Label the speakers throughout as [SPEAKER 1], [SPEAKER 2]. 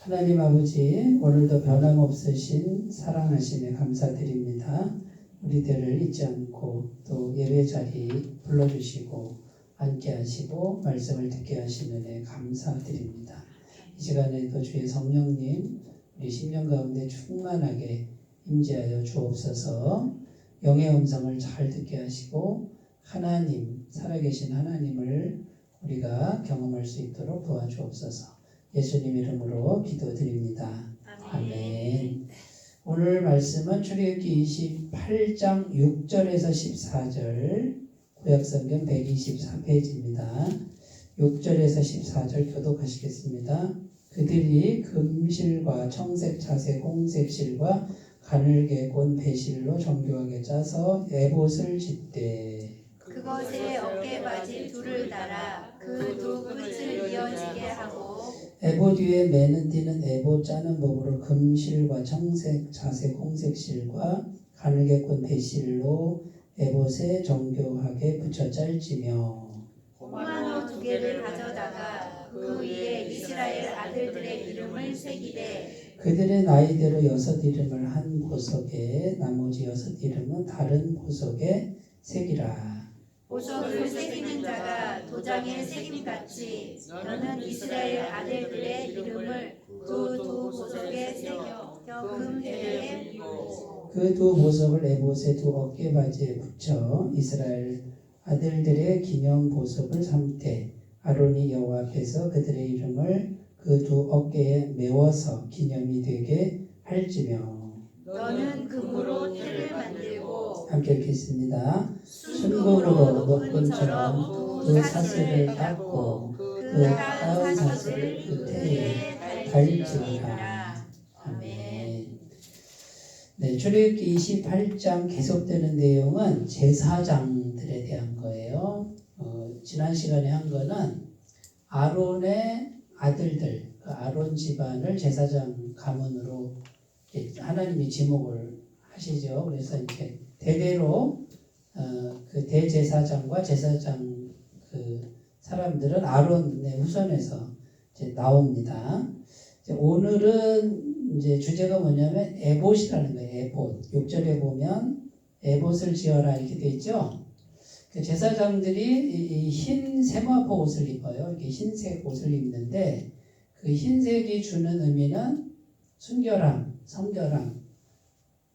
[SPEAKER 1] 하나님 아버지, 오늘도 변함없으신 사랑하심에 감사드립니다. 우리들을 잊지 않고 또 예배 자리 불러주시고 앉게 하시고 말씀을 듣게 하시는 데 감사드립니다. 이 시간에도 주의 성령님 우리 심령 가운데 충만하게 임재하여 주옵소서. 영의 음성을 잘 듣게 하시고 하나님, 살아계신 하나님을 우리가 경험할 수 있도록 도와주옵소서. 예수님 이름으로 기도드립니다. 아멘. 오늘 말씀은 출애굽기 28장 6절에서 14절, 구약성경 124페이지입니다. 6절에서 14절 교독하시겠습니다. 그들이 금실과 청색, 자색, 홍색 실과 가늘게 꼰 배실로 정교하게 짜서 에봇을 짓되
[SPEAKER 2] 그것에 어깨바지 둘을 달아 그 두 끝을 이어지게 하고
[SPEAKER 1] 에봇 위에 매는 띠는 에봇 짜는 법으로 금실과 청색, 자색, 홍색 실과 가늘게 꼰 배실로 에봇에 정교하게 붙여 짤지며
[SPEAKER 2] 호마노 두 개를 가져다가 그 위에 이스라엘 아들들의 이름을 새기되
[SPEAKER 1] 그들의 나이대로 6 이름을 한 보석에 나머지 6 이름은 다른 보석에 새기라.
[SPEAKER 2] 보석을 새기는 자가 도장에 새김같이 너는 이스라엘 아들들의 이름을 그 두 보석에 새겨 금대에 띠고
[SPEAKER 1] 그 두 보석을 에봇의 두 어깨바지에 붙여 이스라엘 아들들의 기념 보석을 삼되 아론이 여호와 앞에서 그들의 이름을 그 두 어깨에 메워서 기념이 되게 할지며
[SPEAKER 2] 너는 금으로 태를 만들고
[SPEAKER 1] 함께 읽겠습니다. 순금으로 목금처럼 그 사슬을 닦고 그 따은 사슬을 그 태에 달지니라. 아멘. 네, 출애굽기 28장 계속되는 내용은 제사장들에 대한 거예요. 지난 시간에 한 거는 아론의 아들들, 그 아론 집안을 제사장 가문으로 하나님이 지목을 하시죠. 그래서 이렇게 대대로 그 대제사장과 제사장 그 사람들은 아론의 후손에서 이제 나옵니다. 이제 오늘은 이제 주제가 뭐냐면 에봇이라는 거예요. 에봇. 6절에 보면 에봇을 지어라 이렇게 돼 있죠. 그 제사장들이 이 흰 세마포 옷을 입어요. 이렇게 흰색 옷을 입는데 그 흰색이 주는 의미는 순결함, 성결함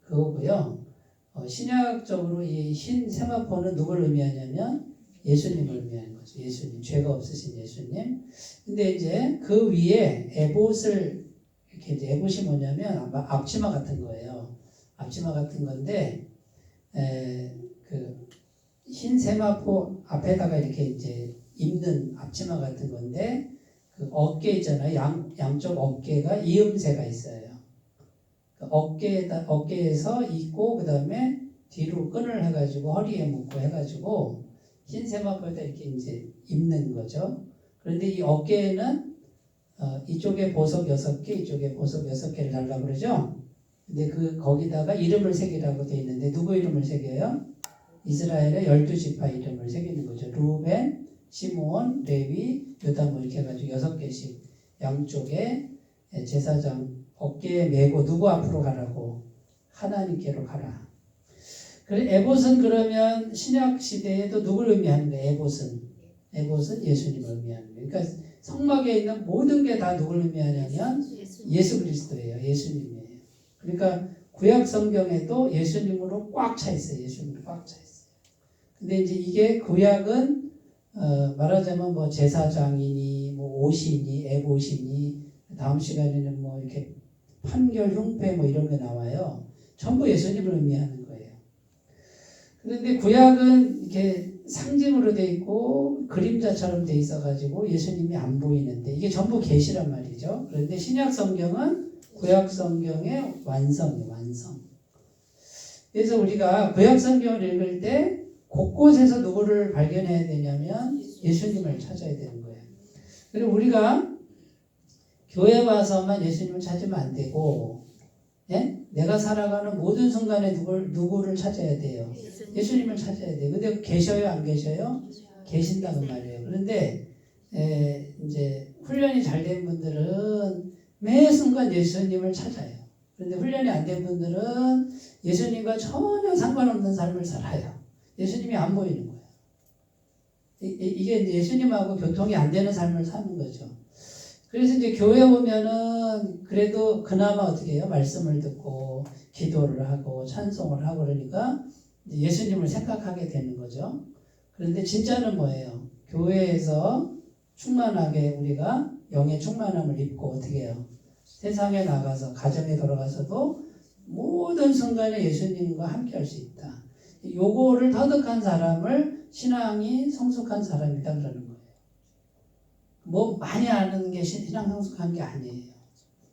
[SPEAKER 1] 그거고요. 신약적으로 이 흰 세마포는 누굴 의미하냐면 예수님을 의미하는 거죠. 예수님, 죄가 없으신 예수님. 근데 이제 그 위에 에봇을 이렇게 이제 에봇이 뭐냐면 앞치마 같은 거예요. 앞치마 같은 건데 그 흰 세마포 앞에다가 이렇게 이제 입는 앞치마 같은 건데 그 어깨 있잖아요. 양쪽 어깨가 이음새가 있어요. 그 어깨에서 입고 그 다음에 뒤로 끈을 해가지고 허리에 묶고 해가지고 흰 세마포에다 이렇게 이제 입는 거죠. 그런데 이 어깨에는 이쪽에 보석 6개, 이쪽에 보석 6개를 달라고 그러죠. 근데 거기다가 이름을 새기라고 돼 있는데 누구 이름을 새겨요? 이스라엘의 12지파 이름을 새기는 거죠. 루벤, 시므온, 레위, 유다 뭐 이렇게 해가지고 6개씩 양쪽에 제사장 어깨에 메고 누구 앞으로 가라고? 하나님께로 가라. 그래 에봇은 그러면 신약 시대에도 누굴 의미하는 거예요? 에봇은 예수님을 의미하는 거예요. 그러니까 성막에 있는 모든 게 다 누굴 의미하냐면 예수 그리스도예요. 예수님이에요. 그러니까 구약 성경에도 예수님으로 꽉 차 있어요. 예수님으로 꽉 차 있어요. 근데 이제 이게 구약은 말하자면 뭐 제사장이니 뭐 옷이니 에봇이니 다음 시간에는 뭐 이렇게 판결 흉패 뭐 이런 게 나와요. 전부 예수님을 의미하는 거예요. 그런데 구약은 이렇게 상징으로 돼 있고 그림자처럼 돼 있어가지고 예수님이 안 보이는데 이게 전부 계시란 말이죠. 그런데 신약 성경은 구약 성경의 완성이에요. 완성. 그래서 우리가 구약 성경을 읽을 때 곳곳에서 누구를 발견해야 되냐면 예수님을 찾아야 되는 거예요. 그리고 우리가 교회 와서만 예수님을 찾으면 안 되고, 예? 내가 살아가는 모든 순간에 누구를 찾아야 돼요? 예수님을 찾아야 돼요. 근데 계셔요, 안 계셔요? 계신다는 말이에요. 그런데 이제 훈련이 잘 된 분들은 매 순간 예수님을 찾아요. 그런데 훈련이 안 된 분들은 예수님과 전혀 상관없는 삶을 살아요. 예수님이 안 보이는 거예요. 이게 이제 예수님하고 교통이 안 되는 삶을 사는 거죠. 그래서 이제 교회 오면은 그래도 그나마 어떻게 해요? 말씀을 듣고 기도를 하고 찬송을 하고 그러니까 예수님을 생각하게 되는 거죠. 그런데 진짜는 뭐예요? 교회에서 충만하게 우리가 영의 충만함을 입고 어떻게 해요? 세상에 나가서 가정에 돌아가서도 모든 순간에 예수님과 함께 할 수 있다. 요거를 터득한 사람을 신앙이 성숙한 사람이다 그러는 거예요. 뭐 많이 아는 게 신앙 성숙한 게 아니에요.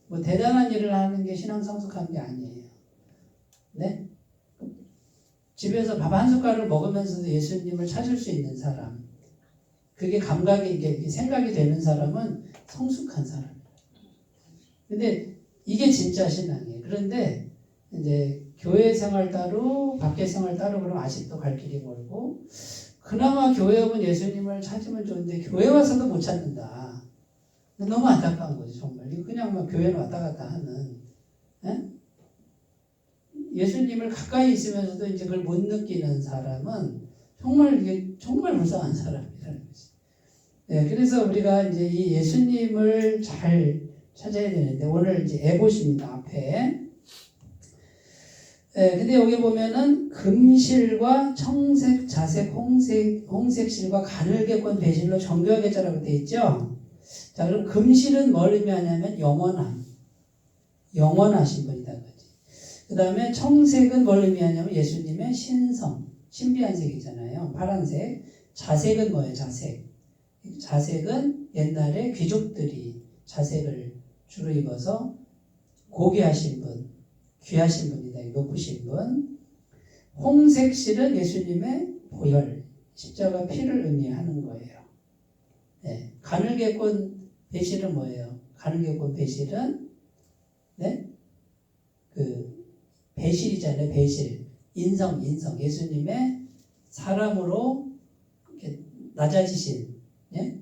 [SPEAKER 1] 뭐 대단한 일을 하는 게 신앙 성숙한 게 아니에요. 네? 집에서 밥 한 숟갈을 먹으면서도 예수님을 찾을 수 있는 사람, 그게 감각이 이게 생각이 되는 사람은 성숙한 사람이에요. 근데 이게 진짜 신앙이에요. 그런데 이제 교회 생활 따로, 밖에 생활 따로 그러면 아직도 갈 길이 멀고, 그나마 교회 오면 예수님을 찾으면 좋은데 교회 와서도 못 찾는다. 너무 안타까운 거지 정말. 그냥 막 교회는 왔다 갔다 하는. 에? 예수님을 가까이 있으면서도 이제 그걸 못 느끼는 사람은 정말 이게 정말 불쌍한 사람이라는 거지. 네, 그래서 우리가 이제 이 예수님을 잘 찾아야 되는데 오늘 이제 에봇입니다 앞에. 네, 근데 여기 보면은 금실과 청색, 자색, 홍색실과 가늘게꼰 배실로 정교하게 자라고 돼 있죠. 자, 그럼 금실은 뭘 의미하냐면 영원함, 영원하신 분이다 그지. 그 다음에 청색은 뭘 의미하냐면 예수님의 신성, 신비한 색이잖아요. 파란색. 자색은 뭐예요? 자색. 자색은 옛날에 귀족들이 자색을 주로 입어서 고귀하신 분, 귀하신 분이다. 높으신 분. 홍색실은 예수님의 보혈, 십자가 피를 의미하는 거예요. 네. 가늘게꼰 배실은 뭐예요? 가늘게꼰 배실은 네? 그 배실이잖아요. 배실. 인성. 예수님의 사람으로 낮아지신 예?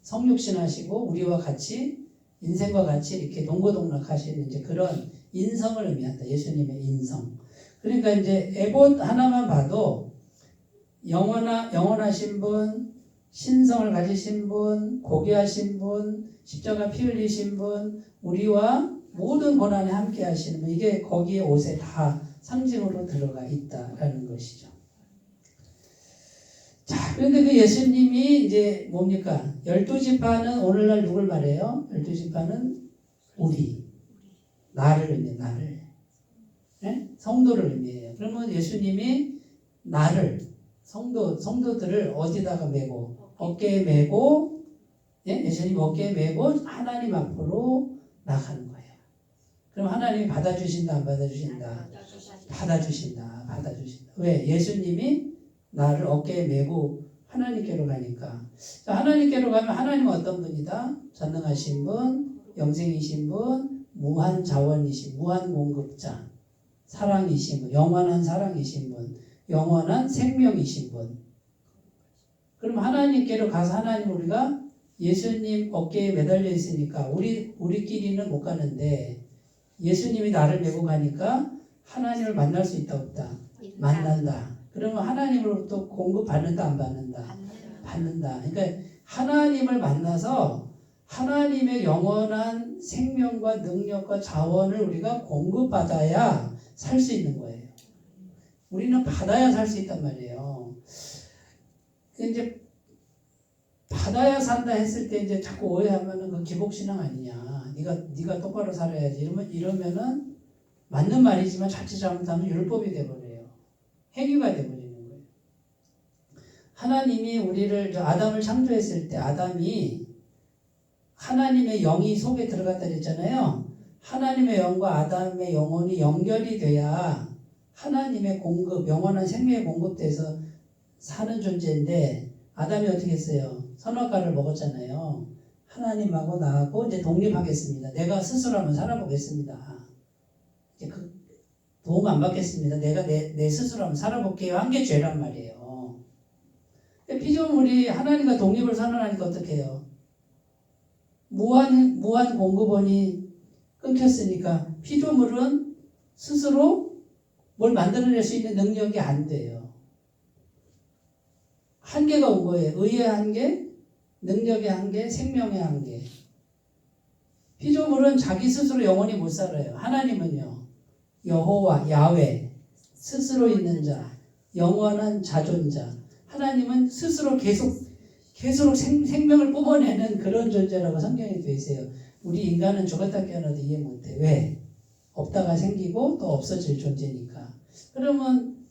[SPEAKER 1] 성육신 하시고 우리와 같이 인생과 같이 이렇게 동고동락 하시는 이제 그런 인성을 의미한다. 예수님의 인성. 그러니까 이제 에봇 하나만 봐도 영원하신 분, 신성을 가지신 분, 고귀하신 분, 십자가 피 흘리신 분, 우리와 모든 고난에 함께 하시는 분, 이게 거기에 옷에 다 상징으로 들어가 있다라는 것이죠. 자, 그런데 그 예수님이 이제 뭡니까? 12지파는 오늘날 누굴 말해요? 12지파는 우리, 나를 의미해요. 나를. 네? 성도를 의미해요. 그러면 예수님이 나를, 성도들을 어디다가 메고, 어깨에 메고, 예? 예수님 어깨에 메고 하나님 앞으로 나가는 거예요. 그럼 하나님이 받아주신다, 안 받아주신다? 받아주신다. 왜? 예수님이 나를 어깨에 메고 하나님께로 가니까. 자, 하나님께로 가면 하나님은 어떤 분이다? 전능하신 분, 영생이신 분, 무한 자원이신, 무한 공급자, 사랑이신 분, 영원한 사랑이신 분, 영원한 생명이신 분. 그럼 하나님께로 가서 하나님 우리가 예수님 어깨에 매달려 있으니까 우리끼리는 못 가는데 예수님이 나를 메고 가니까 하나님을 만날 수 있다 없다? 만난다. 그러면 하나님으로부터 공급받는다 안 받는다? 받는다. 그러니까 하나님을 만나서 하나님의 영원한 생명과 능력과 자원을 우리가 공급받아야 살 수 있는 거예요. 우리는 받아야 살 수 있단 말이에요. 이제 받아야 산다 했을 때 이제 자꾸 오해하면은 그 기복신앙 아니냐. 네가 똑바로 살아야지. 이러면은 맞는 말이지만 자칫 잘못하면 율법이 돼버려요. 행위가 돼버리는 거예요. 하나님이 우리를 아담을 창조했을 때 아담이 하나님의 영이 속에 들어갔다 그랬잖아요. 하나님의 영과 아담의 영혼이 연결이 돼야 하나님의 공급, 영원한 생명의 공급돼서 사는 존재인데 아담이 어떻게 했어요? 선악과를 먹었잖아요. 하나님하고 나하고 이제 독립하겠습니다. 내가 스스로 한번 살아보겠습니다. 이제 그 도움 안 받겠습니다. 내가 내 스스로 한번 살아볼게요. 한 게 죄란 말이에요. 피조물이 하나님과 독립을 선언하니까 어떻게 해요? 무한 공급원이 끊겼으니까 피조물은 스스로 뭘 만들어낼 수 있는 능력이 안 돼요. 한계가 온 거예요. 의의 한계, 능력의 한계, 생명의 한계. 피조물은 자기 스스로 영원히 못 살아요. 하나님은요, 여호와, 야훼, 스스로 있는 자, 영원한 자존자. 하나님은 스스로 계속 생명을 뿜어내는 그런 존재라고 성경에 되어 있어요. 우리 인간은 죽었다 깨어나도 이해 못해. 왜? 없다가 생기고 또 없어질 존재니까. 그러면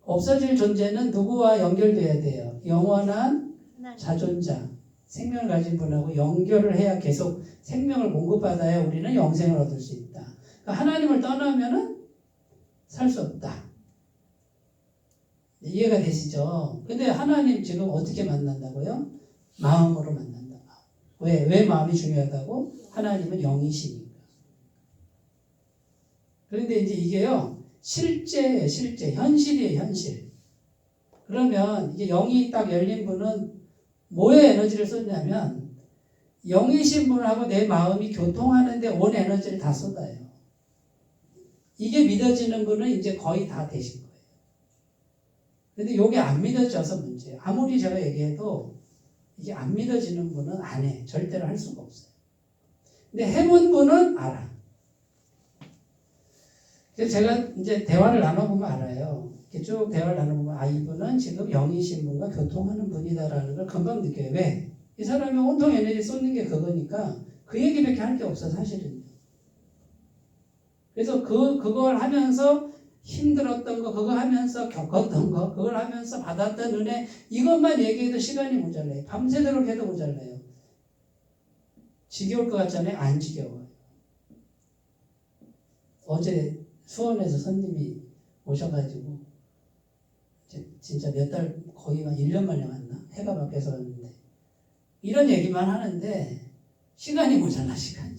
[SPEAKER 1] 없어질 존재는 누구와 연결돼야 돼요? 영원한 자존자, 생명을 가진 분하고 연결을 해야 계속 생명을 공급받아야 우리는 영생을 얻을 수 있다. 그러니까 하나님을 떠나면은 살 수 없다. 이해가 되시죠? 근데 하나님 지금 어떻게 만난다고요? 마음으로 만난다. 왜 마음이 중요하다고? 하나님은 영이시니까. 그런데 이제 이게요, 실제예요, 실제. 현실이에요, 현실. 그러면 이게 영이 딱 열린 분은 뭐에 에너지를 쏟냐면, 영이신 분하고 내 마음이 교통하는데 온 에너지를 다 쏟아요. 이게 믿어지는 분은 이제 거의 다 되신 거예요. 근데 이게 안 믿어져서 문제예요. 아무리 제가 얘기해도 이게 안 믿어지는 분은 안 해. 절대로 할 수가 없어요. 근데 해본 분은 알아. 그래서 제가 이제 대화를 나눠보면 알아요. 이렇게 쭉 대화를 나눠보면 이분은 지금 영이신 분과 교통하는 분이다라는 걸 금방 느껴요. 왜? 이 사람이 온통 에너지 쏟는 게 그거니까 그 얘기밖에 할 게 없어 사실은. 그래서 그걸 하면서 힘들었던 거, 그거 하면서 겪었던 거, 그걸 하면서 받았던 은혜, 이것만 얘기해도 시간이 모자라요. 밤새도록 해도 모자라요. 지겨울 것 같잖아요. 안 지겨워요. 어제 수원에서 손님이 오셔가지고 진짜 몇 달, 거의 한 1년 만에 왔나? 해가 밖에서 왔는데 이런 얘기만 하는데 시간이 모자라, 시간이.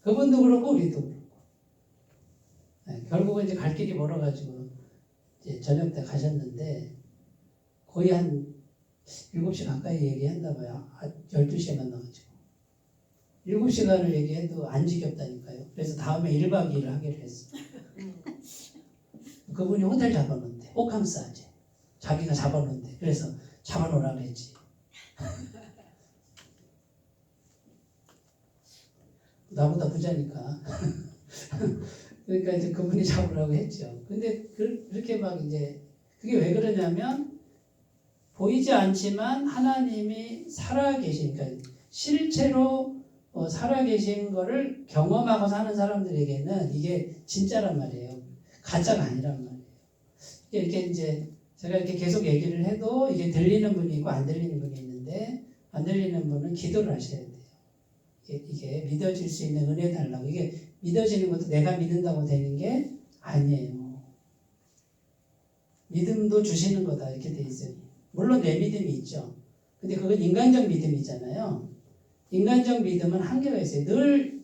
[SPEAKER 1] 그분도 그렇고 우리도 그렇고. 네, 결국은 이제 갈 길이 멀어가지고 이제 저녁 때 가셨는데 거의 한 7시 가까이 얘기한다 봐요. 12시에 만나가지고. 7시간을 얘기해도 안 지겹다니까요. 그래서 다음에 1박 2일 하기로 했어요. 그분이 호텔 잡아놓은데, 호캉스 하지. 자기가 잡아놓은데. 그래서 잡아놓으라 그랬지. 나보다 부자니까. 그러니까 이제 그분이 잡으라고 했죠. 근데 그렇게 막 이제, 그게 왜 그러냐면, 보이지 않지만 하나님이 살아계시니까, 실제로 살아계신 거를 경험하고 사는 사람들에게는 이게 진짜란 말이에요. 가짜가 아니란 말이에요. 이렇게 이제 제가 이렇게 계속 얘기를 해도 이게 들리는 분이 있고 안 들리는 분이 있는데, 안 들리는 분은 기도를 하셔야 돼요. 이게 믿어질 수 있는 은혜 달라고. 이게 믿어지는 것도 내가 믿는다고 되는 게 아니에요. 믿음도 주시는 거다 이렇게 돼 있어요. 물론 내 믿음이 있죠. 근데 그건 인간적 믿음이잖아요. 인간적 믿음은 한계가 있어요. 늘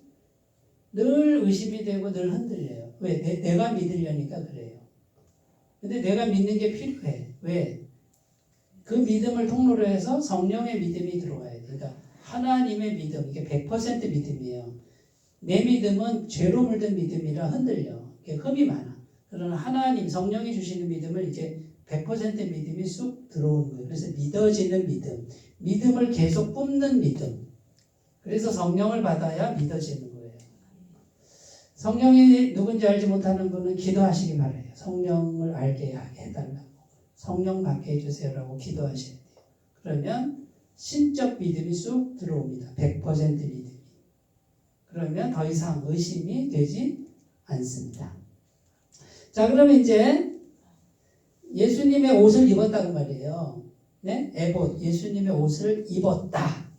[SPEAKER 1] 의심이 되고 늘 흔들려요. 왜? 내가 믿으려니까 그래요. 근데 내가 믿는 게 필요해. 왜? 그 믿음을 통로로 해서 성령의 믿음이 들어와야 돼. 그러니까 하나님의 믿음, 이게 100% 믿음이에요. 내 믿음은 죄로 물든 믿음이라 흔들려. 이게 흠이 많아. 그러나 하나님, 성령이 주시는 믿음을 이제 100% 믿음이 쑥 들어오는 거예요. 그래서 믿어지는 믿음, 믿음을 계속 뿜는 믿음. 그래서 성령을 받아야 믿어지는 거예요. 성령이 누군지 알지 못하는 분은 기도하시기 바라요. 성령을 알게 해달라고. 성령 받게 해주세요라고 기도하셔야 돼요. 그러면 신적 믿음이 쑥 들어옵니다. 100% 믿음이. 그러면 더 이상 의심이 되지 않습니다. 자, 그러면 이제 예수님의 옷을 입었다고 말이에요. 네? 에봇, 예수님의 옷을 입었다.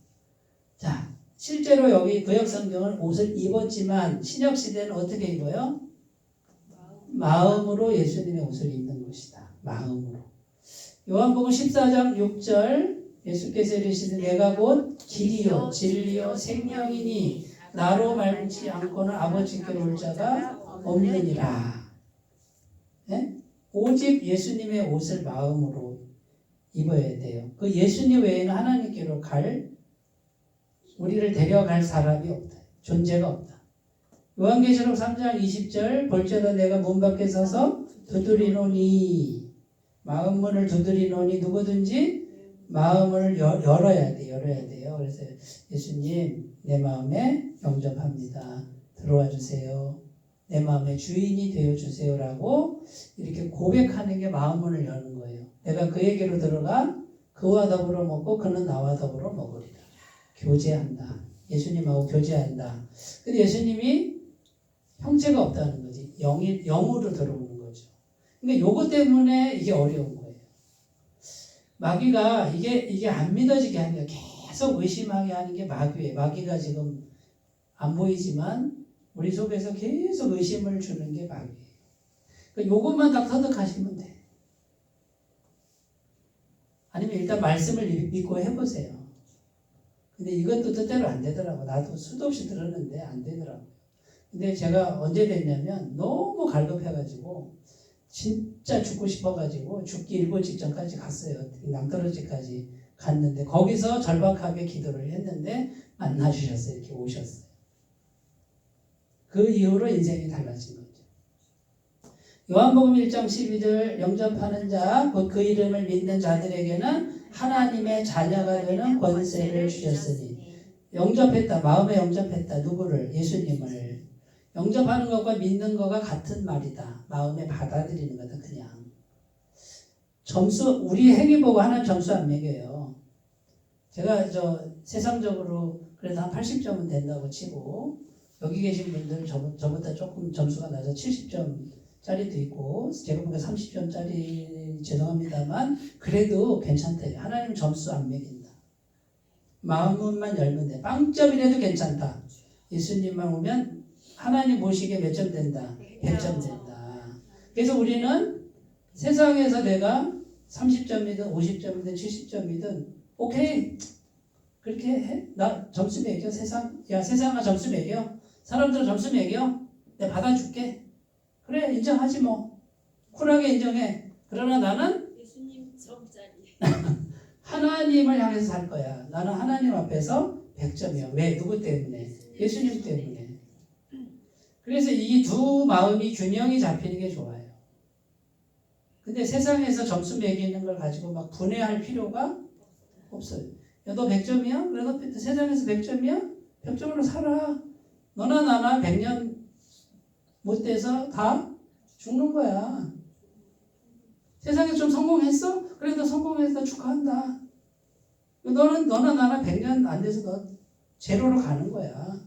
[SPEAKER 1] 자, 실제로 여기 구약 성경은 옷을 입었지만 신약 시대는 어떻게 입어요? 마음으로 예수님의 옷을 입는 것이다. 마음으로. 요한복음 14장 6절 예수께서 이르시되 내가 곧 길이요 진리요 생명이니 나로 말지 않고는 아버지께 올 자가 없느니라. 네? 오직 예수님의 옷을 마음으로 입어야 돼요. 그 예수님 외에는 하나님께로 우리를 데려갈 사람이 없다. 존재가 없다. 요한계시록 3장 20절 볼지어다 내가 문 밖에 서서 두드리노니 마음문을 두드리노니 누구든지 마음을 열어야 돼요. 그래서 예수님 내 마음에 영접합니다. 들어와 주세요. 내 마음의 주인이 되어주세요라고 이렇게 고백하는 게 마음문을 여는 거예요. 내가 그에게로 들어가 그와 더불어 먹고 그는 나와 더불어 먹으리라. 교제한다. 예수님하고 교제한다. 근데 예수님이 형체가 없다는 거지. 영으로 들어오는 거죠. 근데 요거 때문에 이게 어려운 거예요. 마귀가 이게 안 믿어지게 하는 게 계속 의심하게 하는 게 마귀예요. 마귀가 지금 안 보이지만 우리 속에서 계속 의심을 주는 게 마귀예요. 그러니까 요것만 딱 터득하시면 돼. 아니면 일단 말씀을 믿고 해보세요. 근데 이것도 뜻대로 안 되더라고. 나도 수도 없이 들었는데 안 되더라고. 근데 제가 언제 됐냐면 너무 갈급해가지고 진짜 죽고 싶어가지고 죽기 일보 직전까지 갔어요. 낭떠러지까지 갔는데 거기서 절박하게 기도를 했는데 만나주셨어요. 이렇게 오셨어요. 그 이후로 인생이 달라진 거죠. 요한복음 1장 12절 영접하는 자 곧 그 이름을 믿는 자들에게는 하나님의 자녀가 되는 권세를 주셨으니 영접했다. 마음에 영접했다. 누구를? 예수님을. 영접하는 것과 믿는 것과 같은 말이다. 마음에 받아들이는 거다. 그냥. 점수 우리 행위 보고 하나님 점수 안 매겨요. 제가 세상적으로 그래도 한 80점은 된다고 치고 여기 계신 분들 저보다 조금 점수가 낮아 70점짜리도 있고 제가 보니까 30점짜리 죄송합니다만 그래도 괜찮대요. 하나님 점수 안 매긴다. 마음만 열면 돼. 빵점이라도 괜찮다. 예수님만 오면 하나님 보시기에 몇 점 된다? 100점 된다. 그래서 우리는 세상에서 내가 30점이든 50점이든 70점이든 오케이 그렇게 해? 나 점수 매겨. 세상아 점수 매겨. 사람들은 점수 매겨. 내가 받아줄게. 그래 인정하지 뭐. 쿨하게 인정해. 그러나 나는
[SPEAKER 2] 예수님 점짜리.
[SPEAKER 1] 하나님을 향해서 살 거야. 나는 하나님 앞에서 100점이야. 왜? 누구 때문에? 예수님 때문에. 그래서 이 두 마음이 균형이 잡히는 게 좋아요. 근데 세상에서 점수 매기는 걸 가지고 막 분해할 필요가 없어요. 야, 너 100점이야? 그래, 너 세상에서 100점이야? 100점으로 살아. 너나 나나 100년 못 돼서 다 죽는 거야. 세상에서 좀 성공했어? 그래, 너 성공해서 축하한다. 너나 나나 100년 안 돼서 너 제로로 가는 거야.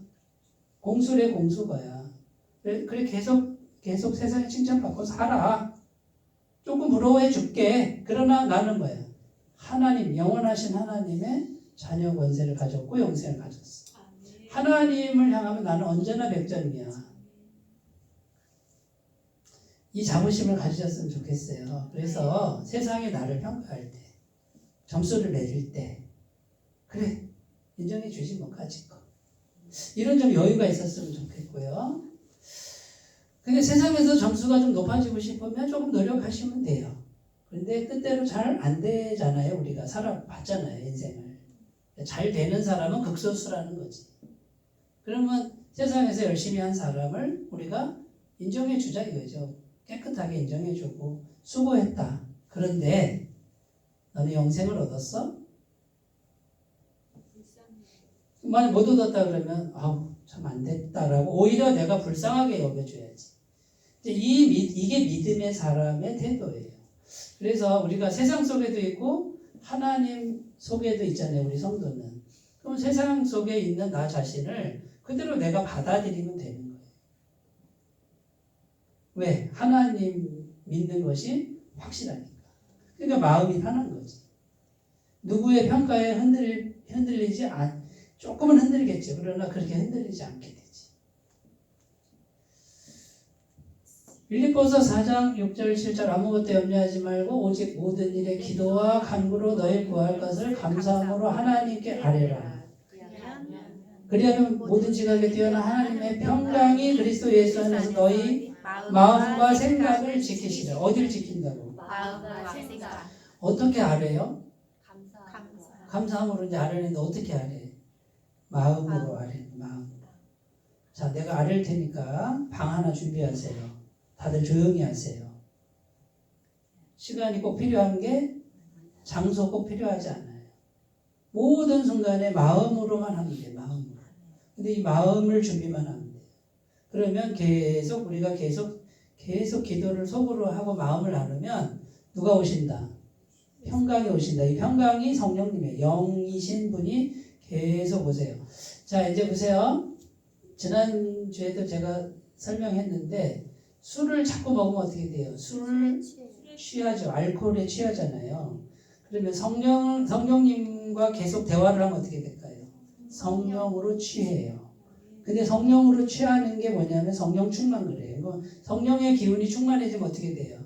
[SPEAKER 1] 공수래 공수거야. 그래 계속 세상에 칭찬받고 살아. 조금 부러워해 줄게. 그러나 나는 뭐야? 하나님, 영원하신 하나님의 자녀 권세를 가졌고 영생을 가졌어. 하나님을 향하면 나는 언제나 100점이야. 이 자부심을 가지셨으면 좋겠어요. 그래서 세상이 나를 평가할 때, 점수를 매길 때, 그래, 인정해 주지 뭐 가지고. 이런 좀 여유가 있었으면 좋겠고요. 근데 세상에서 점수가 좀 높아지고 싶으면 조금 노력하시면 돼요. 그런데 뜻대로 잘 안 되잖아요. 우리가 살아봤잖아요. 인생을. 잘 되는 사람은 극소수라는 거지. 그러면 세상에서 열심히 한 사람을 우리가 인정해 주자 이거죠. 깨끗하게 인정해 주고 수고했다. 그런데 너는 영생을 얻었어? 만약 못 얻었다 그러면 아우 참 안 됐다라고 오히려 내가 불쌍하게 여겨줘야지. 이게 믿음의 사람의 태도예요. 그래서 우리가 세상 속에도 있고 하나님 속에도 있잖아요. 우리 성도는. 그럼 세상 속에 있는 나 자신을 그대로 내가 받아들이면 되는 거예요. 왜? 하나님 믿는 것이 확실하니까. 그러니까 마음이 편한 거지. 누구의 평가에 흔들리지 조금은 흔들리겠죠. 그러나 그렇게 흔들리지 않게 되지. 빌립보서 4장 6절 7절 아무것도 염려하지 말고 오직 모든 일에 기도와 간구로 너희 구할 것을 감사함으로 하나님께 아뢰라. 그리하면 모든 지각에 뛰어난 하나님의 평강이 그리스도 예수 안에서 너희 마음과 생각을 지키시라. 어디를 지킨다고?
[SPEAKER 2] 마음과 생각.
[SPEAKER 1] 어떻게 아래요?
[SPEAKER 2] 감사.
[SPEAKER 1] 감사함으로 이제 아래는데 어떻게 아래? 마음으로 아래. 마음. 자, 내가 아래일 테니까 방 하나 준비하세요. 다들 조용히 하세요. 시간이 꼭 필요한 게 장소 꼭 필요하지 않아요. 모든 순간에 마음으로만 하면 돼요. 마음으로. 근데 이 마음을 준비만 하면 돼요. 그러면 계속 우리가 계속 기도를 속으로 하고 마음을 나누면 누가 오신다? 평강이 오신다. 이 평강이 성령님의 영이신 분이 계속 오세요. 자, 이제 보세요. 지난주에도 제가 설명했는데 술을 자꾸 먹으면 어떻게 돼요? 술을 취하죠. 알코올에 취하잖아요. 그러면 성령님과 계속 대화를 하면 어떻게 될까요? 성령으로 취해요. 근데 성령으로 취하는 게 뭐냐면 성령 충만 그래요. 성령의 기운이 충만해지면 어떻게 돼요?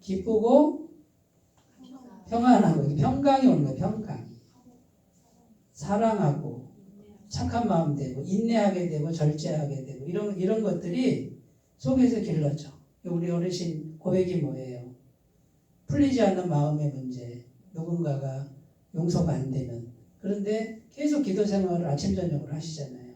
[SPEAKER 1] 기쁘고 평안하고 평강이 오는 거예요. 평강. 사랑하고 착한 마음 되고 인내하게 되고 절제하게 되고 이런 것들이 속에서 길러져. 우리 어르신 고백이 뭐예요? 풀리지 않는 마음의 문제. 누군가가 용서가 안 되는. 그런데 계속 기도 생활을 아침 저녁으로 하시잖아요.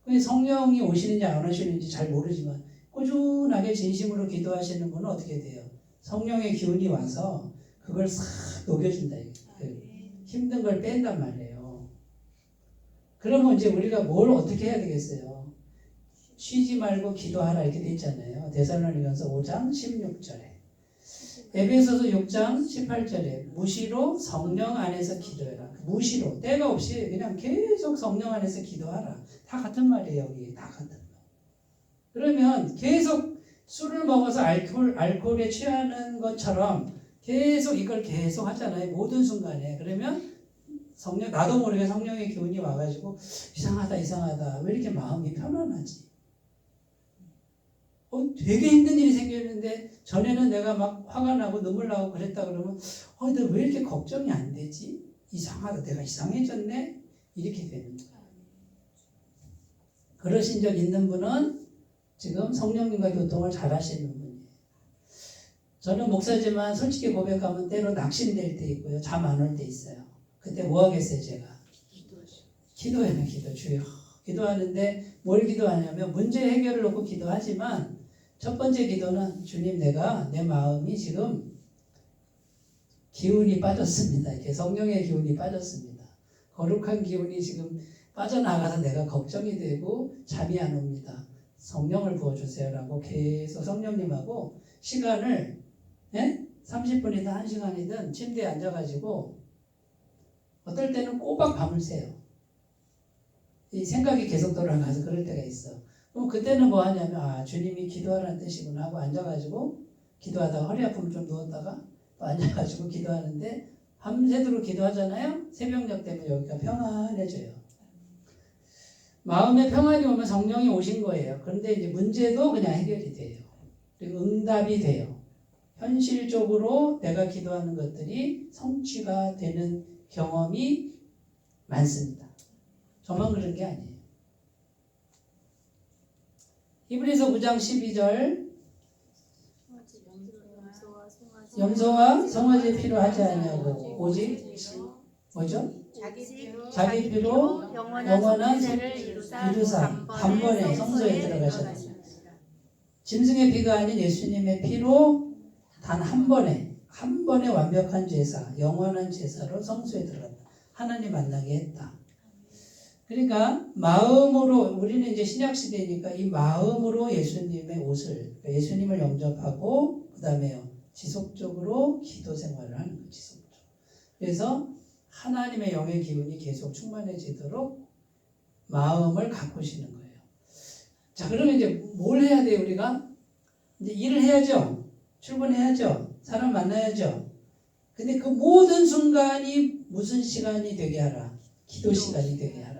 [SPEAKER 1] 근데 성령이 오시는지 안 오시는지 잘 모르지만 꾸준하게 진심으로 기도하시는 분은 어떻게 돼요? 성령의 기운이 와서 그걸 싹 녹여준다. 힘든 걸 뺀단 말이에요. 그러면 이제 우리가 뭘 어떻게 해야 되겠어요? 쉬지 말고 기도하라 이렇게 돼 있잖아요. 데살로니가서 5장 16절에. 에베소서 6장 18절에 무시로 성령 안에서 기도해라. 무시로 때가 없이 그냥 계속 성령 안에서 기도하라. 다 같은 말이에요. 여기 다 같은 말. 그러면 계속 술을 먹어서 알코올에 취하는 것처럼 계속 이걸 계속 하잖아요. 모든 순간에. 그러면 나도 모르게 성령의 기운이 와가지고 이상하다. 왜 이렇게 마음이 편안하지? 되게 힘든 일이 생겼는데 전에는 내가 막 화가 나고 눈물 나고 그랬다 그러면 너 왜 이렇게 걱정이 안 되지? 이상하다. 내가 이상해졌네? 이렇게 되는 거예요. 그러신 적 있는 분은 지금 성령님과 교통을 잘 하시는 분이에요. 저는 목사지만 솔직히 고백하면 때로 낙심될 때 있고요. 잠 안 올 때 있어요. 그때 뭐 하겠어요, 제가? 기도해요, 주여. 기도하는데 뭘 기도하냐면 문제 해결을 놓고 기도하지만 첫 번째 기도는 주님 내가 내 마음이 지금 기운이 빠졌습니다. 이렇게 성령의 기운이 빠졌습니다. 거룩한 기운이 지금 빠져나가서 내가 걱정이 되고 잠이 안 옵니다. 성령을 부어주세요라고 계속 성령님하고 시간을 30분이든 1시간이든 침대에 앉아가지고 어떨 때는 꼬박 밤을 새요. 이 생각이 계속 돌아가서 그럴 때가 있어. 그럼 그때는 뭐 하냐면 주님이 기도하라는 뜻이구나 하고 앉아가지고 기도하다가 허리 아프면 좀 누웠다가 또 앉아가지고 기도하는데 밤새도록 기도하잖아요. 새벽녘 되면 여기가 평안해져요. 마음에 평안이 오면 성령이 오신 거예요. 그런데 이제 문제도 그냥 해결이 돼요. 그리고 응답이 돼요. 현실적으로 내가 기도하는 것들이 성취가 되는 경험이 많습니다. 저만 그런 게 아니에요. 히브리서 9장 12절 염소와 송아지 필요하지 않냐고 오직 뭐죠? 자기 피로 영원한 이루사 단번에 성소에 들어가셨다. 짐승의 피가 아닌 예수님의 피로 단 한 번에 완벽한 제사, 영원한 제사로 성소에 들어갔다. 하나님 만나게 했다. 그러니까 마음으로 우리는 이제 신약 시대니까 이 마음으로 예수님의 옷을 예수님을 영접하고 그 다음에요 지속적으로 기도 생활을 하는 거예요. 지속적으로. 그래서 하나님의 영의 기운이 계속 충만해지도록 마음을 가꾸시는 거예요. 자, 그러면 이제 뭘 해야 돼요, 우리가? 이제 일을 해야죠. 출근해야죠. 사람 만나야죠. 근데 그 모든 순간이 무슨 시간이 되게 하라? 기도 시간이 되게 하라.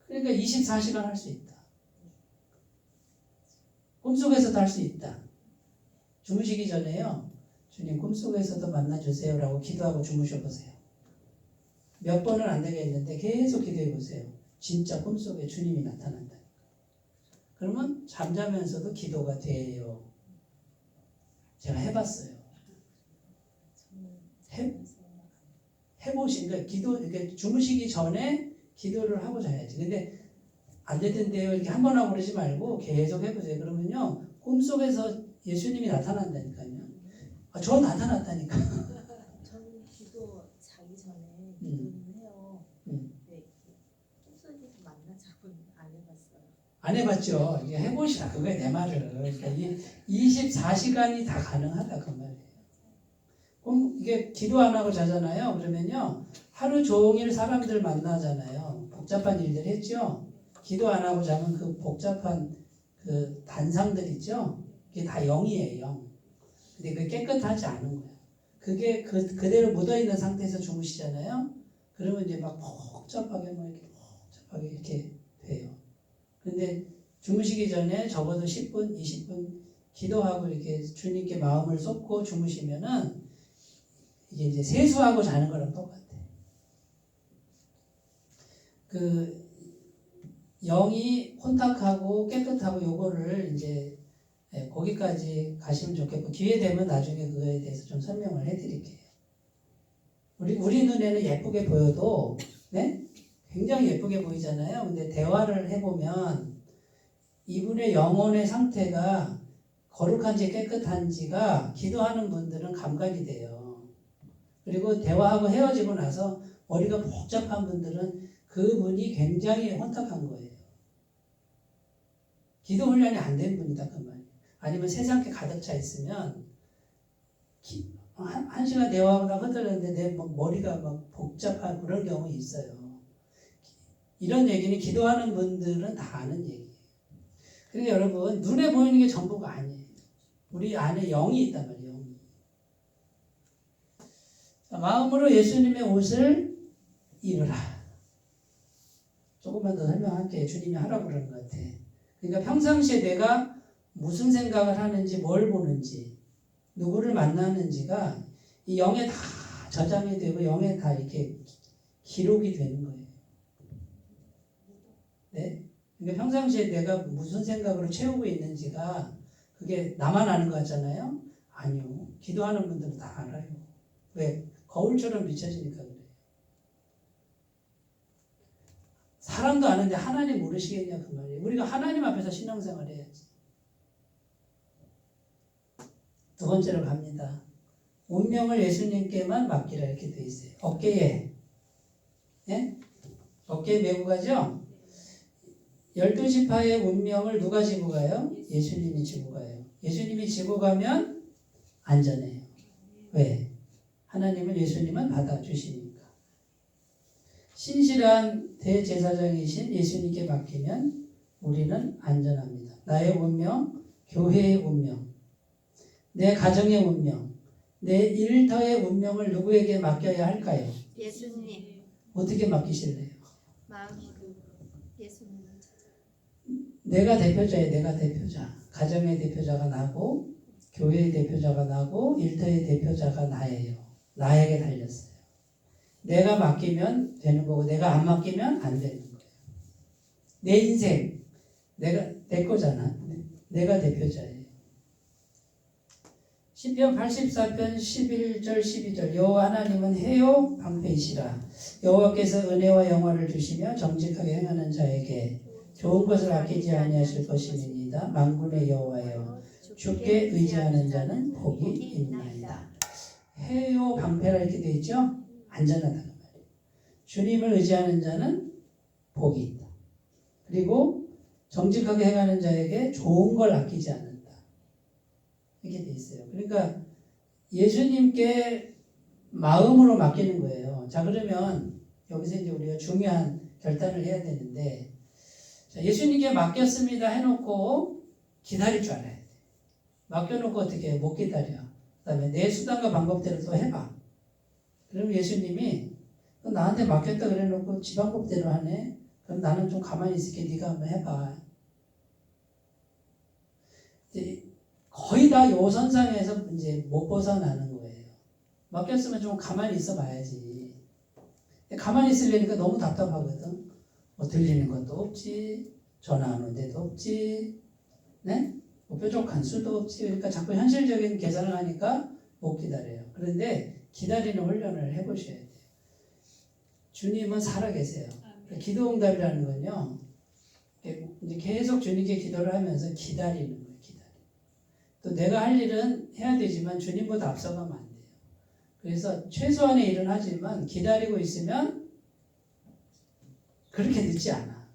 [SPEAKER 1] 그러니까 24시간 할 수 있다. 꿈속에서도 할 수 있다. 주무시기 전에요. 주님 꿈속에서도 만나주세요 라고 기도하고 주무셔보세요. 몇 번은 안 되겠는데 계속 기도해보세요. 진짜 꿈속에 주님이 나타난다. 그러면 잠자면서도 기도가 돼요. 제가 해봤어요. 해보시니까 이렇게 주무시기 전에 기도를 하고 자야지. 근데 안 되던데요. 이렇게 한 번 하고 그러지 말고 계속 해보세요. 그러면요, 꿈속에서 예수님이 나타난다니까요. 저 나타났다니까.
[SPEAKER 3] 저는 기도 자기 전에 기도는 해요. 네, 꿈속에서 만나자고는 안 해봤어요.
[SPEAKER 1] 안 해봤죠? 이게 해보시라. 그거야 내 말을. 그러니까 24시간이 다 가능하다 그 말이에요. 그럼 이게 기도 안 하고 자잖아요. 그러면요, 하루 종일 사람들 만나잖아요. 복잡한 일들 했죠. 기도 안 하고 자면 그 복잡한 그 단상들 있죠. 그게 다 영이에요. 영. 근데 그게 깨끗하지 않은 거예요. 그게 그대로 묻어 있는 상태에서 주무시잖아요. 그러면 이제 막 복잡하게 이렇게 돼요. 근데 주무시기 전에 적어도 10분, 20분 기도하고 이렇게 주님께 마음을 쏟고 주무시면은 이게 이제 세수하고 자는 거랑 똑같아. 그 영이 혼탁하고 깨끗하고 요거를 이제 거기까지 가시면 좋겠고, 기회 되면 나중에 그거에 대해서 좀 설명을 해드릴게요. 우리 눈에는 예쁘게 보여도, 네? 굉장히 예쁘게 보이잖아요. 근데 대화를 해보면 이분의 영혼의 상태가 거룩한지 깨끗한지가 기도하는 분들은 감각이 돼요. 그리고 대화하고 헤어지고 나서 머리가 복잡한 분들은 그분이 굉장히 혼탁한 거예요. 기도 훈련이 안 된 분이다 그 말이에요. 아니면 세상에 가득 차 있으면 한 시간 대화하다 흐들렸는데 내 머리가 막 복잡한 그런 경우 있어요. 이런 얘기는 기도하는 분들은 다 아는 얘기예요. 그러니까 여러분, 눈에 보이는 게 전부가 아니에요. 우리 안에 영이 있단 말이에요. 영이. 마음으로 예수님의 옷을 입으라. 조금만 더 설명할게요. 주님이 하라고 그러는 것 같아. 그러니까 평상시에 내가 무슨 생각을 하는지, 뭘 보는지, 누구를 만나는지가 이 영에 다 저장이 되고 영에 다 이렇게 기록이 되는 거예요. 네? 그러니까 평상시에 내가 무슨 생각으로 채우고 있는지가 그게 나만 아는 것 같잖아요? 아니요. 기도하는 분들은 다 알아요. 왜? 거울처럼 비춰지니까 그래요. 사람도 아는데 하나님 모르시겠냐 그 말이에요. 우리가 하나님 앞에서 신앙생활 해야지. 두 번째로 갑니다. 운명을 예수님께만 맡기라 이렇게 돼 있어요. 어깨에, 예? 어깨에 메고 가죠? 12지파의 운명을 누가 지고 가요? 예수님이 지고 가요. 예수님이 지고 가면 안전해요. 왜? 하나님은 예수님은 받아주시니까. 신실한 대제사장이신 예수님께 맡기면 우리는 안전합니다. 나의 운명, 교회의 운명, 내 가정의 운명, 내 일터의 운명을 누구에게 맡겨야 할까요?
[SPEAKER 2] 예수님.
[SPEAKER 1] 어떻게 맡기실래요?
[SPEAKER 2] 마음으로 예수님.
[SPEAKER 1] 내가 대표자예요. 내가 대표자. 가정의 대표자가 나고, 교회의 대표자가 나고, 일터의 대표자가 나예요. 나에게 달렸어요. 내가 맡기면 되는 거고, 내가 안 맡기면 안 되는 거예요. 내 인생, 내 거잖아. 내가 대표자예요. 시편 84편 11절 12절 여호와 하나님은 해요 방패이시라. 여호와께서 은혜와 영화를 주시며 정직하게 행하는 자에게 좋은 것을 아끼지 아니하실 것임이니이다. 만군의 여호와여, 주께 의지하는 자는 복이 있나이다. 해요 방패라 이렇게 되어 있죠? 안전하다는 말이에요. 주님을 의지하는 자는 복이 있다. 그리고 정직하게 행하는 자에게 좋은 걸 아끼지 않는다. 이렇게 돼 있어요. 그러니까 예수님께 마음으로 맡기는 거예요. 자, 그러면 여기서 이제 우리가 중요한 결단을 해야 되는데, 자, 예수님께 맡겼습니다 해놓고 기다릴 줄 알아야 돼. 맡겨놓고 어떻게 해? 못 기다려. 그 다음에 내 수단과 방법대로 또 해봐. 그럼 예수님이 나한테 맡겼다 그래놓고 지 방법대로 하네. 그럼 나는 좀 가만히 있을게. 네가 한번 해봐. 거의 다 요 선상에서 이제 못 벗어나는 거예요. 맡겼으면 좀 가만히 있어 봐야지. 가만히 있으려니까 너무 답답하거든. 뭐 들리는 것도 없지, 전화 안 온 데도 없지, 네? 뭐 뾰족한 수도 없지. 그러니까 자꾸 현실적인 계산을 하니까 못 기다려요. 그런데 기다리는 훈련을 해보셔야 돼요. 주님은 살아계세요. 기도응답이라는 건요, 이제 계속 주님께 기도를 하면서 기다리는 거예요. 또 내가 할 일은 해야 되지만 주님보다 앞서가면 안 돼요. 그래서 최소한의 일은 하지만 기다리고 있으면 그렇게 늦지 않아.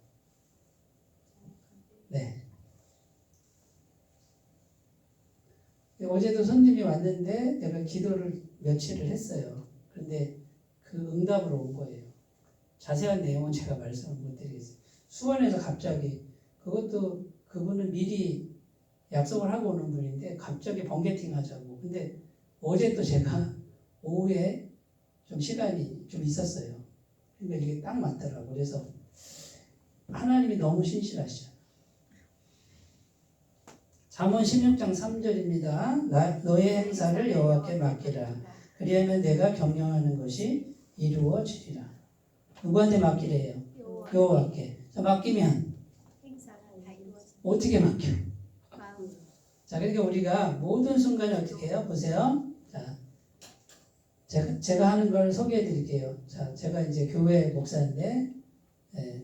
[SPEAKER 1] 네. 어제도 손님이 왔는데 내가 기도를 며칠을 했어요. 그런데 그 응답으로 온 거예요. 자세한 내용은 제가 말씀을 못 드리겠어요. 수원에서 갑자기, 그것도 그분은 미리 약속을 하고 오는 분인데 갑자기 번개팅 하자고. 근데 어제 또 제가 오후에 좀 시간이 좀 있었어요. 그러니까 이게 딱 맞더라고. 그래서 하나님이 너무 신실하시잖아. 잠언 16장 3절입니다. 너의 행사를 여호와께 맡기라. 그리하면 내가 경영하는 것이 이루어지리라. 누구한테 맡기래요? 여호와께. 자, 맡기면 어떻게 맡겨? 자, 그러니까 우리가 모든 순간에 어떻게 해요? 보세요. 자, 제가 하는 걸 소개해 드릴게요. 자, 제가 이제 교회 목사인데,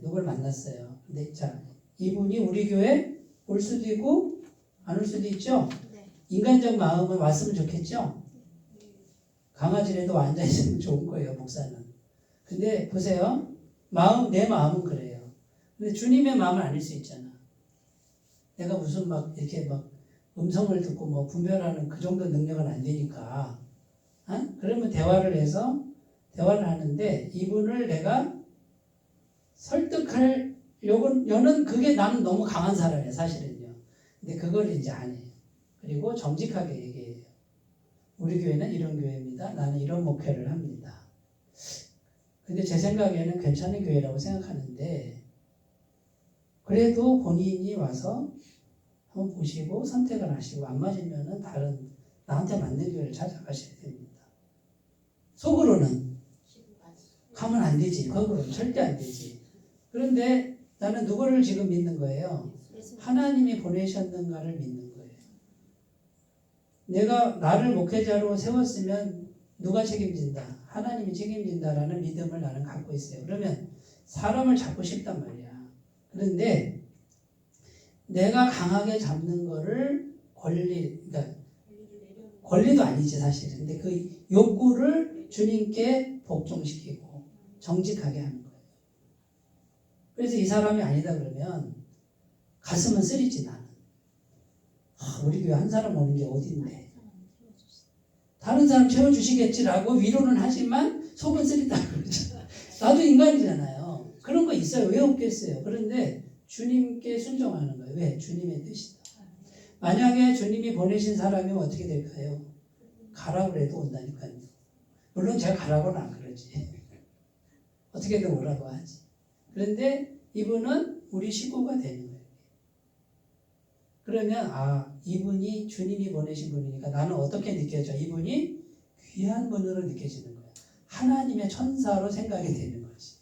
[SPEAKER 1] 누굴 만났어요. 근데 자, 이분이 우리 교회 올 수도 있고, 안 올 수도 있죠? 인간적 마음은 왔으면 좋겠죠? 강아지라도 앉아있으면 좋은 거예요, 목사는. 근데 보세요. 내 마음은 그래요. 근데 주님의 마음은 아닐 수 있잖아. 내가 무슨 막 이렇게 막 음성을 듣고 뭐 분별하는 그 정도 능력은 안 되니까. 그러면 대화를 하는데 이분을 내가 설득하려는 그게 나는 너무 강한 사람이에요, 사실은요. 근데 그걸 이제 안 해요. 그리고 정직하게 얘기해요. 우리 교회는 이런 교회입니다. 나는 이런 목회를 합니다. 근데 제 생각에는 괜찮은 교회라고 생각하는데, 그래도 본인이 와서 한번 보시고 선택을 하시고 안 맞으면은 다른 나한테 맞는 교회를 찾아가셔야 됩니다. 속으로는 가면 안 되지. 거꾸로는 절대 안 되지. 그런데 나는 누구를 지금 믿는 거예요? 하나님이 보내셨는가를 믿는 거예요. 내가 나를 목회자로 세웠으면 누가 책임진다? 하나님이 책임진다라는 믿음을 나는 갖고 있어요. 그러면 사람을 잡고 싶단 말이야. 그런데 내가 강하게 잡는 거를 그러니까 권리도 아니지 사실은. 근데 그 욕구를 주님께 복종시키고 정직하게 하는 거예요. 그래서 이 사람이 아니다 그러면 가슴은 쓰리지 나는. 우리 교회 한 사람 오는 게 어딘데. 다른 사람 채워주시겠지라고 위로는 하지만 속은 쓰리다 그러죠. 나도 인간이잖아요. 그런 거 있어요. 왜 없겠어요. 그런데 주님께 순종하는 거예요. 왜? 주님의 뜻이다. 만약에 주님이 보내신 사람이면 어떻게 될까요? 가라고 해도 온다니까요. 물론 제가 가라고는 안 그러지. 어떻게든 오라고 하지. 그런데 이분은 우리 식구가 되는 거예요. 그러면 이분이 주님이 보내신 분이니까 나는 어떻게 느껴져? 이분이 귀한 분으로 느껴지는 거예요. 하나님의 천사로 생각이 되는 거지.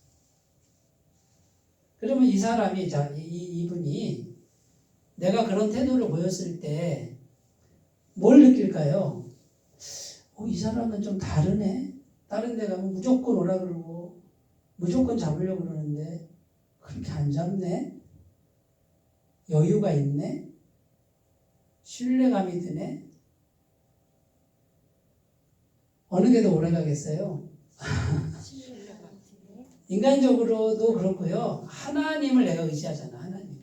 [SPEAKER 1] 그러면 이 사람이 이분이 내가 그런 태도를 보였을 때 뭘 느낄까요? 이 사람은 좀 다르네. 다른 데 가면 무조건 오라 그러고 무조건 잡으려고 그러는데 그렇게 안 잡네. 여유가 있네. 신뢰감이 드네. 어느 게 더 오래 가겠어요? 인간적으로도 그렇고요. 하나님을 내가 의지하잖아. 하나님을.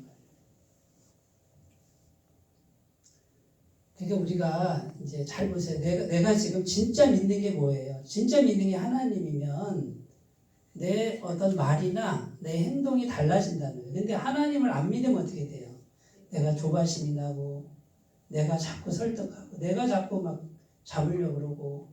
[SPEAKER 1] 그러니까 우리가 이제 잘 보세요. 내가 지금 진짜 믿는 게 뭐예요? 진짜 믿는 게 하나님이면 내 어떤 말이나 내 행동이 달라진다는 거예요. 근데 하나님을 안 믿으면 어떻게 돼요? 내가 조바심이 나고 내가 자꾸 설득하고 내가 자꾸 막 잡으려고 그러고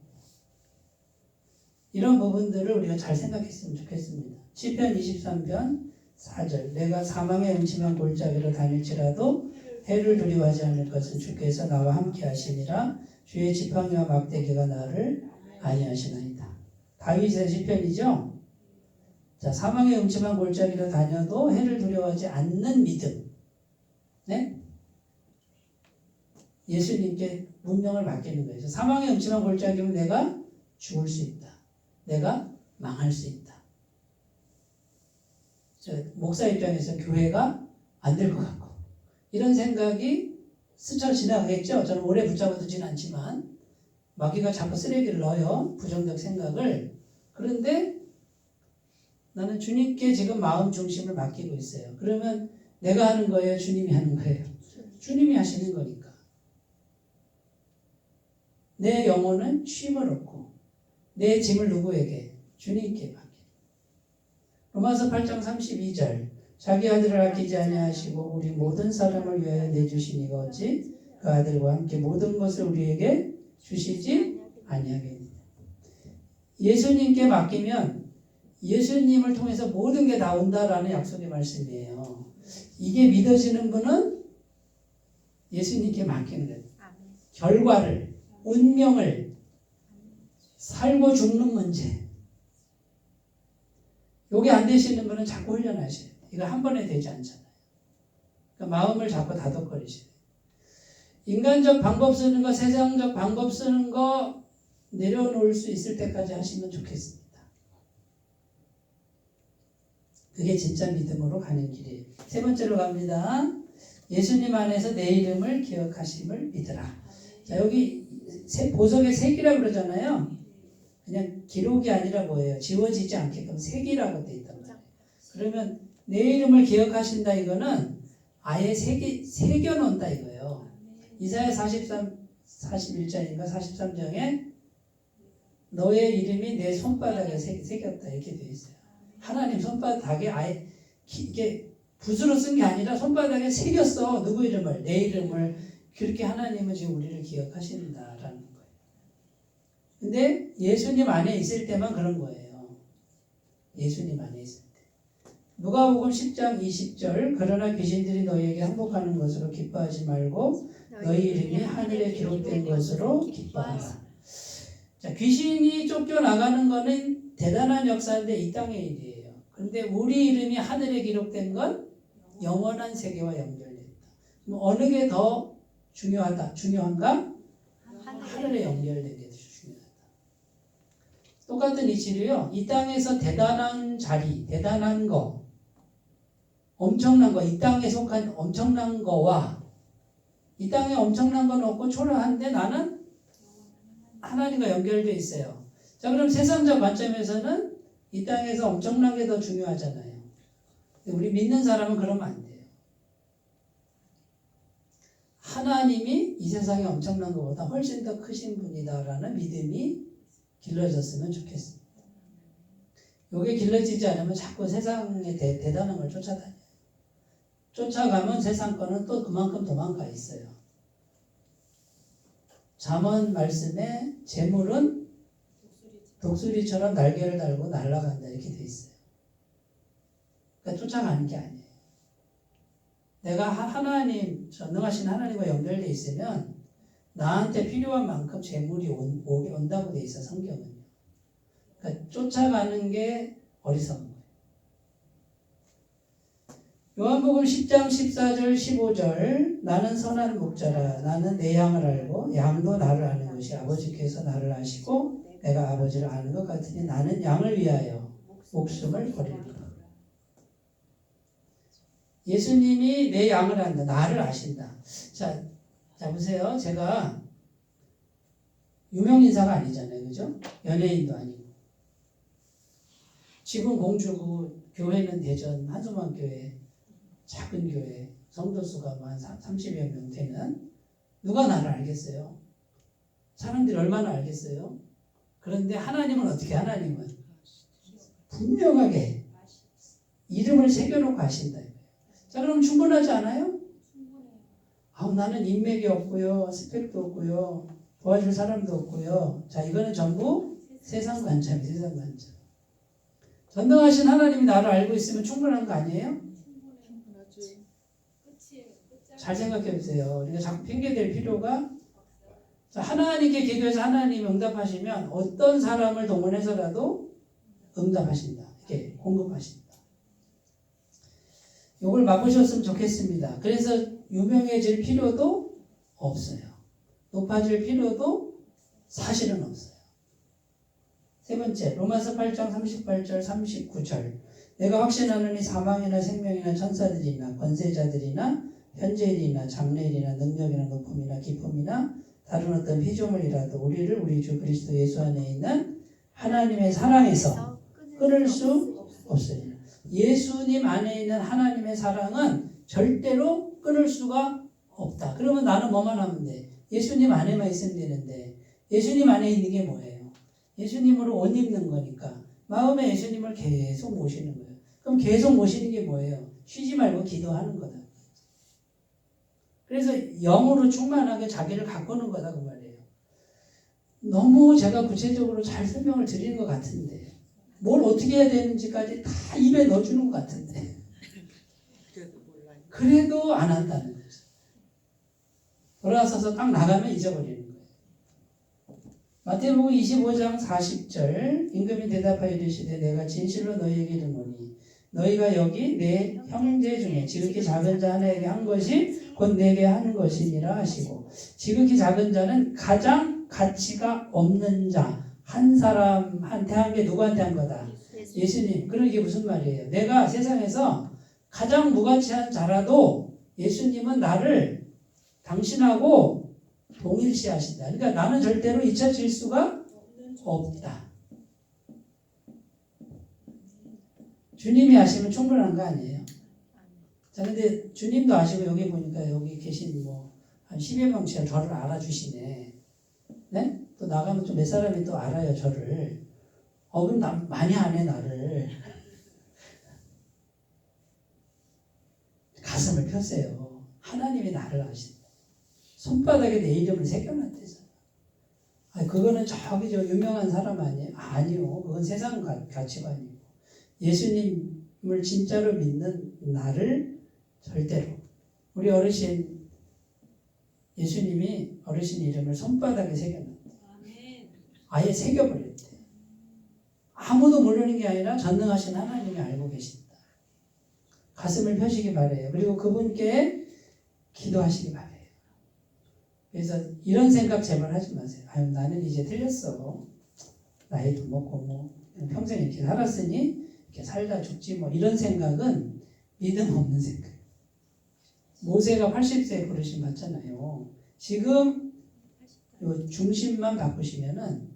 [SPEAKER 1] 이런 부분들을 우리가 잘 생각했으면 좋겠습니다. 시편 23편 4절 내가 사망의 음침한 골짜기로 다닐지라도 해를 두려워하지 않을 것은 주께서 나와 함께 하시니라. 주의 지팡이와 막대기가 나를 안위하시나이다. 다윗의 시편이죠. 자, 사망의 음침한 골짜기로 다녀도 해를 두려워하지 않는 믿음. 네? 예수님께 문명을 맡기는 거예요. 사망의 음침한 골짜기면 내가 죽을 수 있다. 내가 망할 수 있다. 목사 입장에서 교회가 안 될 것 같고 이런 생각이 스쳐 지나가겠죠. 저는 오래 붙잡아두진 않지만 마귀가 자꾸 쓰레기를 넣어요. 부정적 생각을. 그런데 나는 주님께 지금 마음 중심을 맡기고 있어요. 그러면 내가 하는 거예요? 주님이 하는 거예요? 주님이 하시는 거니까. 내 영혼은 쉼을 얻고 내 짐을 누구에게? 주님께 맡겨. 로마서 8장 32절 자기 아들을 아끼지 아니하시고 우리 모든 사람을 위하여 내주시니가 어찌 그 아들과 함께 모든 것을 우리에게 주시지 아니하겠느냐. 예수님께 맡기면 예수님을 통해서 모든 게 다 온다라는 약속의 말씀이에요. 이게 믿어지는 분은 예수님께 맡기는 거예요. 결과를, 운명을, 살고 죽는 문제. 요게 안 되시는 분은 자꾸 훈련하셔야 돼요. 이거 한 번에 되지 않잖아요. 그러니까 마음을 자꾸 다독거리셔야 돼요. 인간적 방법 쓰는 거, 세상적 방법 쓰는 거 내려놓을 수 있을 때까지 하시면 좋겠습니다. 그게 진짜 믿음으로 가는 길이에요. 세 번째로 갑니다. 예수님 안에서 내 이름을 기억하심을 믿으라. 자, 여기 보석의 색이라고 그러잖아요. 그냥 기록이 아니라 뭐예요? 지워지지 않게끔 색이라고 돼 있단 말이에요. 그러면 내 이름을 기억하신다 이거는 아예 새겨놓는다 이거예요. 이사야 41장인가 43장에 너의 이름이 내 손바닥에 새겼다 이렇게 되어 있어요. 하나님 손바닥에 아예 이게 붓으로 쓴 게 아니라 손바닥에 새겼어. 누구 이름을? 내 이름을. 그렇게 하나님은 지금 우리를 기억하신다라는 거예요. 근데 예수님 안에 있을 때만 그런 거예요. 예수님 안에 있을 때. 누가복음 10장 20절 그러나 귀신들이 너희에게 항복하는 것으로 기뻐하지 말고 너희 이름이 하늘에 기록된 것으로 기뻐하라. 자, 귀신이 쫓겨나가는 거는 대단한 역사인데 이 땅의 일이에요. 그런데 우리 이름이 하늘에 기록된 건 영원한 세계와 연결됐다. 그럼 어느 게 더 중요한가? 하늘에 연결된 게 더 중요하다. 똑같은 이치로요. 이 땅에서 대단한 자리, 대단한 거, 엄청난 거, 이 땅에 속한 엄청난 거와 이 땅에 엄청난 건 없고 초라한데 나는 하나님과 연결되어 있어요. 자, 그럼 세상적 관점에서는 이 땅에서 엄청난 게 더 중요하잖아요. 우리 믿는 사람은 그러면 안 돼요. 하나님이 이 세상에 엄청난 것보다 훨씬 더 크신 분이다라는 믿음이 길러졌으면 좋겠습니다. 이게 길러지지 않으면 자꾸 세상에 대단한 걸 쫓아다녀요. 쫓아가면 세상 거는 또 그만큼 도망가 있어요. 잠언 말씀에 재물은 독수리처럼 날개를 달고 날아간다 이렇게 돼 있어요. 그러니까 쫓아가는 게 아니에요. 내가 하나님, 전능하신 하나님과 연결되어 있으면 나한테 필요한 만큼 재물이 온다고 돼 있어 성경은요. 그러니까 쫓아가는 게 어리석은 거예요. 요한복음 10장 14절 15절 나는 선한 목자라 나는 내 양을 알고 양도 나를 아는 것이 아버지께서 나를 아시고 내가 아버지를 아는 것 같으니 나는 양을 위하여 목숨을 버리리라. 예수님이 내 양을 안다. 나를 아신다. 자 보세요. 제가 유명 인사가 아니잖아요. 그죠? 연예인도 아니고. 집은 공주고 교회는 대전 한소만 교회 작은 교회 성도 수가 한 30여 명 되는 누가 나를 알겠어요? 사람들이 얼마나 알겠어요? 그런데 하나님은 어떻게 하나님은 분명하게 이름을 새겨놓고 하신다. 자, 그럼 충분하지 않아요? 나는 인맥이 없고요. 스펙도 없고요. 도와줄 사람도 없고요. 자, 이거는 전부 세상 관점이에요. 세상 관점. 전능하신 하나님이 나를 알고 있으면 충분한 거 아니에요? 잘 생각해 보세요. 우리가 자꾸 핑계댈 필요가 자, 하나님께 기도해서 하나님이 응답하시면 어떤 사람을 동원해서라도 응답하신다. 이렇게 공급하신다. 이걸 맛보셨으면 좋겠습니다. 그래서 유명해질 필요도 없어요. 높아질 필요도 사실은 없어요. 세 번째, 로마서 8장 38절 39절. 내가 확신하노니 사망이나 생명이나 천사들이나 권세자들이나 현재일이나 장래일이나 능력이나 높음이나 기쁨이나 다른 어떤 피조물이라도 우리를 우리 주 그리스도 예수 안에 있는 하나님의 사랑에서 끊을 수 없으리라. 예수님 안에 있는 하나님의 사랑은 절대로 끊을 수가 없다. 그러면 나는 뭐만 하면 돼? 예수님 안에만 있으면 되는데 예수님 안에 있는 게 뭐예요? 예수님으로 옷 입는 거니까 마음에 예수님을 계속 모시는 거예요. 그럼 계속 모시는 게 뭐예요? 쉬지 말고 기도하는 거다. 그래서 영으로 충만하게 자기를 가꾸는 거다 그 말이에요. 너무 제가 구체적으로 잘 설명을 드리는 것 같은데 뭘 어떻게 해야 되는지까지 다 입에 넣어주는 것 같은데 그래도 안 한다는 거죠. 돌아서서 딱 나가면 잊어버리는 거예요. 마태복음 25장 40절 임금이 대답하여 이르시되 내가 진실로 너희에게 이르노니 너희가 여기 내 형제 중에 지극히 작은 자 하나에게 한 것이 곧 내게 하는 것이니라 하시고 지극히 작은 자는 가장 가치가 없는 자 한 사람한테 한 게 누구한테 한 거다? 예수님. 그럼 이게 무슨 말이에요? 내가 세상에서 가장 무가치한 자라도 예수님은 나를 당신하고 동일시하신다. 그러니까 나는 절대로 잊혀질 수가 없다. 주님이 아시면 충분한 거 아니에요? 자, 근데 주님도 아시고 여기 보니까 여기 계신 한 10여 명치가 저를 알아주시네. 네? 또 나가면 또 몇 사람이 또 알아요, 저를. 그럼 나 많이 아네, 나를. 가슴을 펴세요. 하나님이 나를 아신다. 손바닥에 내 이름을 새겨놨대잖아. 그거는 저기 저 유명한 사람 아니에요? 아니요. 그건 세상 가치관이고. 예수님을 진짜로 믿는 나를 절대로. 우리 어르신, 예수님이 어르신 이름을 손바닥에 새겨놨대. 아예 새겨버렸대. 아무도 모르는 게 아니라 전능하신 하나님이 알고 계신다. 가슴을 펴시기 바래요. 그리고 그분께 기도하시기 바래요. 그래서 이런 생각 제발 하지 마세요. 나는 이제 틀렸어. 나이도 먹고 평생 이렇게 살았으니 이렇게 살다 죽지 이런 생각은 믿음 없는 생각. 모세가 80세에 부르심 받잖아요. 지금 요 중심만 바꾸시면은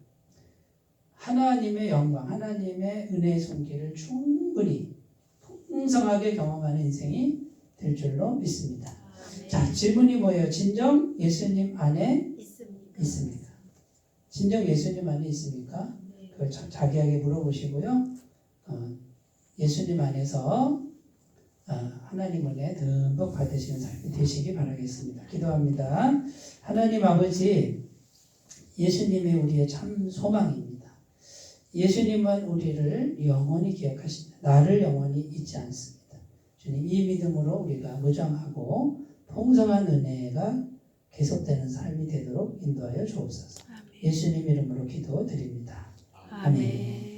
[SPEAKER 1] 하나님의 영광, 하나님의 은혜의 손길을 충분히 풍성하게 경험하는 인생이 될 줄로 믿습니다. 자, 질문이 뭐예요? 진정 예수님 안에 있습니까? 진정 예수님 안에 있습니까? 그걸 자기에게 물어보시고요. 예수님 안에서 하나님 은혜 듬뿍 받으시는 삶이 되시기 바라겠습니다. 기도합니다. 하나님 아버지, 예수님이 우리의 참 소망입니다. 예수님은 우리를 영원히 기억하십니다. 나를 영원히 잊지 않습니다. 주님, 이 믿음으로 우리가 무장하고 풍성한 은혜가 계속되는 삶이 되도록 인도하여 주옵소서. 예수님 이름으로 기도드립니다. 아멘.